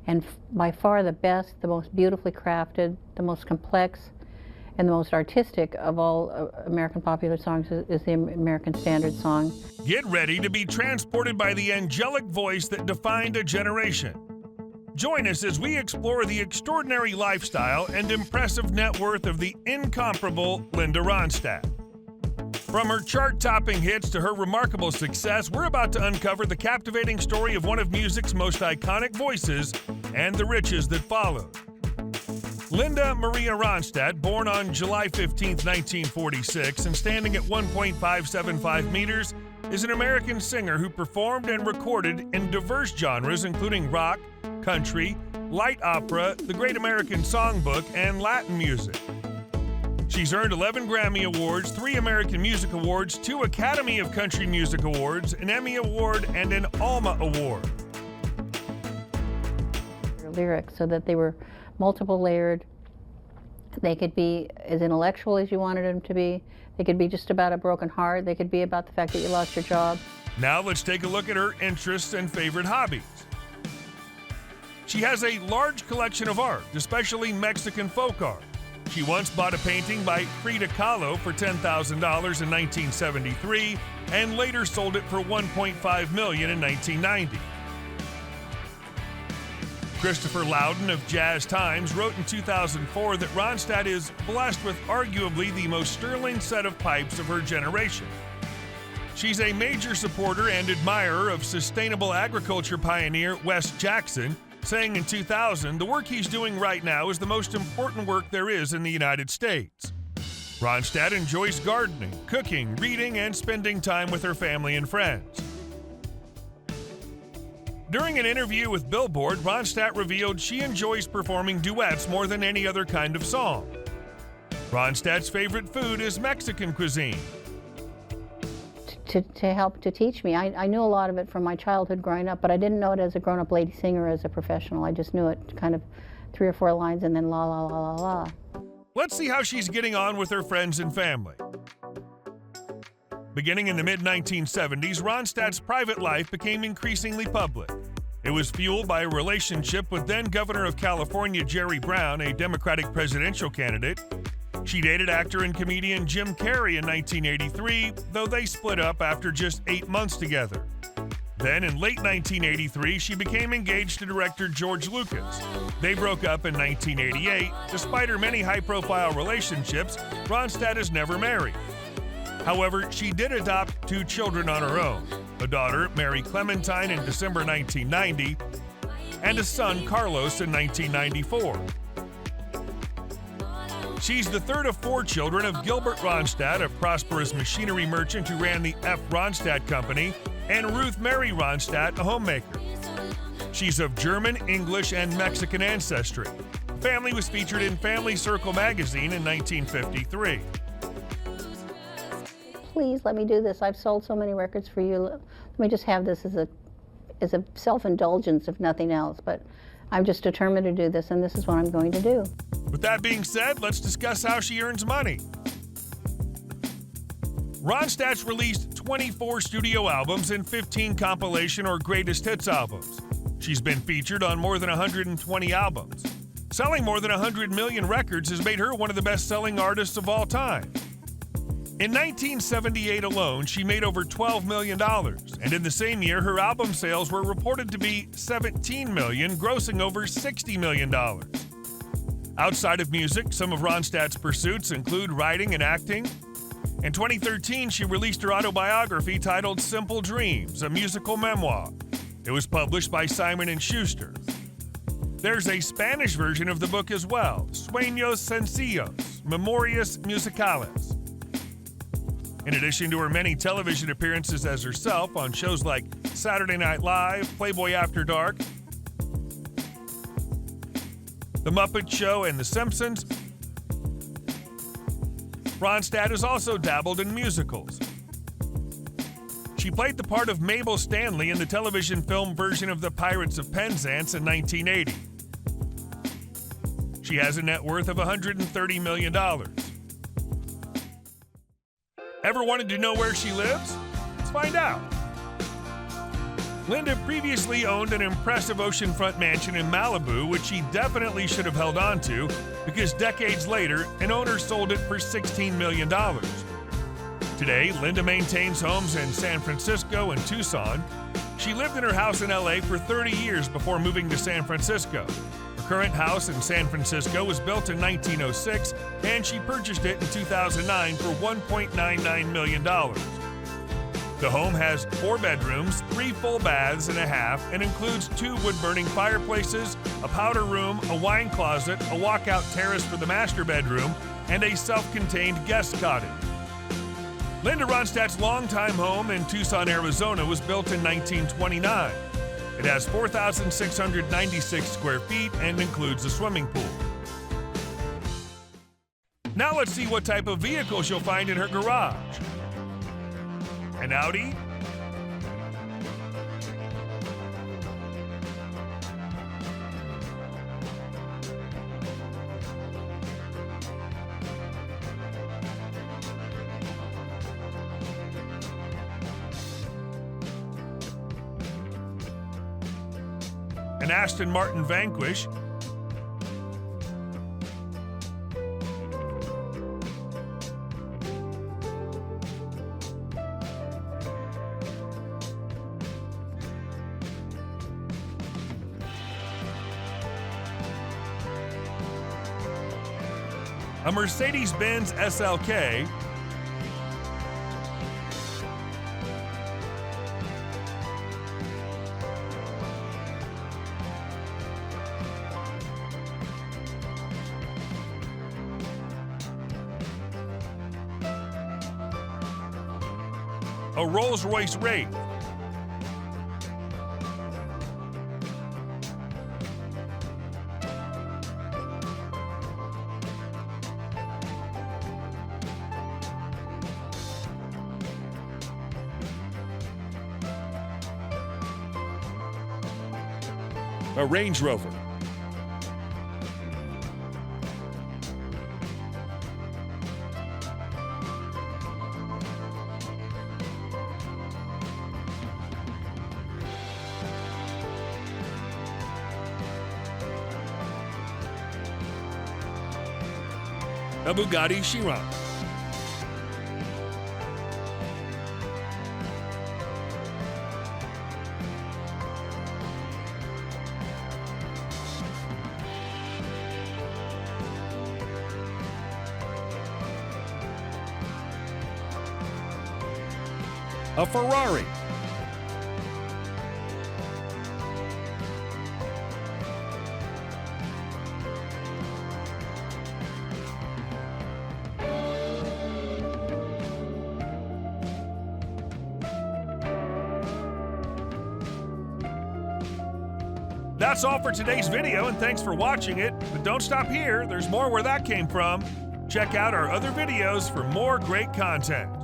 And by far the best, the most beautifully crafted, the most complex, and the most artistic of all American popular songs is the American Standard Song. Get ready to be transported by the angelic voice that defined a generation. Join us as we explore the extraordinary lifestyle and impressive net worth of the incomparable Linda Ronstadt. From her chart-topping hits to her remarkable success, we're about to uncover the captivating story of one of music's most iconic voices and the riches that followed. Linda Maria Ronstadt, born on July 15, 1946, and standing at 1.575 meters, is an American singer who performed and recorded in diverse genres including rock, country, light opera, the Great American Songbook, and Latin music. She's earned 11 Grammy Awards, 3 American Music Awards, 2 Academy of Country Music Awards, an Emmy Award, and an Alma Award. Lyrics so that they were multiple layered. They could be as intellectual as you wanted them to be. They could be just about a broken heart. They could be about the fact that you lost your job. Now let's take a look at her interests and favorite hobbies. She has a large collection of art, especially Mexican folk art. She once bought a painting by Frida Kahlo for $10,000 in 1973 and later sold it for $1.5 million in 1990. Christopher Loudon of Jazz Times wrote in 2004 that Ronstadt is blessed with arguably the most sterling set of pipes of her generation. She's a major supporter and admirer of sustainable agriculture pioneer Wes Jackson, saying in 2000, the work he's doing right now is the most important work there is in the United States. Ronstadt enjoys gardening, cooking, reading, and spending time with her family and friends. During an interview with Billboard, Ronstadt revealed she enjoys performing duets more than any other kind of song. Ronstadt's favorite food is Mexican cuisine. To help to teach me. I knew a lot of it from my childhood growing up, but I didn't know it as a grown-up lady singer, as a professional. I just knew it kind of 3 or 4 lines and then la la la la la. Let's see how she's getting on with her friends and family. Beginning in the mid-1970s, Ronstadt's private life became increasingly public. It was fueled by a relationship with then-Governor of California Jerry Brown, a Democratic presidential candidate. She dated actor and comedian Jim Carrey in 1983, though they split up after just 8 months together. Then, in late 1983, she became engaged to director George Lucas. They broke up in 1988. Despite her many high-profile relationships, Ronstadt is never married. However, she did adopt 2 children on her own, a daughter, Mary Clementine, in December 1990, and a son, Carlos, in 1994. She's the third of 4 children of Gilbert Ronstadt, a prosperous machinery merchant who ran the F. Ronstadt Company, and Ruth Mary Ronstadt, a homemaker. She's of German, English, and Mexican ancestry. The family was featured in Family Circle magazine in 1953. Please let me do this. I've sold so many records for you. Let me just have this as a self-indulgence, if nothing else. But I'm just determined to do this, and this is what I'm going to do. With that being said, let's discuss how she earns money. Ronstadt's released 24 studio albums and 15 compilation or greatest hits albums. She's been featured on more than 120 albums. Selling more than 100 million records has made her one of the best-selling artists of all time. In 1978 alone, she made over $12 million, and in the same year, her album sales were reported to be $17 million, grossing over $60 million. Outside of music, some of Ronstadt's pursuits include writing and acting. In 2013, she released her autobiography titled Simple Dreams, a musical memoir. It was published by Simon & Schuster. There's a Spanish version of the book as well, Sueños Sencillos, Memorias Musicales. In addition to her many television appearances as herself on shows like Saturday Night Live, Playboy After Dark, The Muppet Show, and The Simpsons, Ronstadt has also dabbled in musicals. She played the part of Mabel Stanley in the television film version of The Pirates of Penzance in 1980. She has a net worth of $130 million. Ever wanted to know where she lives? Let's find out. Linda previously owned an impressive oceanfront mansion in Malibu, which she definitely should have held on to because decades later, an owner sold it for $16 million. Today, Linda maintains homes in San Francisco and Tucson. She lived in her house in LA for 30 years before moving to San Francisco. Her current house in San Francisco was built in 1906, and she purchased it in 2009 for $1.99 million. The home has 4 bedrooms, 3 full baths and a half, and includes 2 wood-burning fireplaces, a powder room, a wine closet, a walkout terrace for the master bedroom, and a self-contained guest cottage. Linda Ronstadt's longtime home in Tucson, Arizona was built in 1929. It has 4,696 square feet and includes a swimming pool. Now let's see what type of vehicles you'll find in her garage. An Audi, an Aston Martin Vanquish, a Mercedes-Benz SLK, a Rolls-Royce Wraith, a Range Rover, a Bugatti Chiron, a Ferrari, That's all for today's video, and thanks for watching it. But don't stop here, there's more where that came from. Check out our other videos for more great content.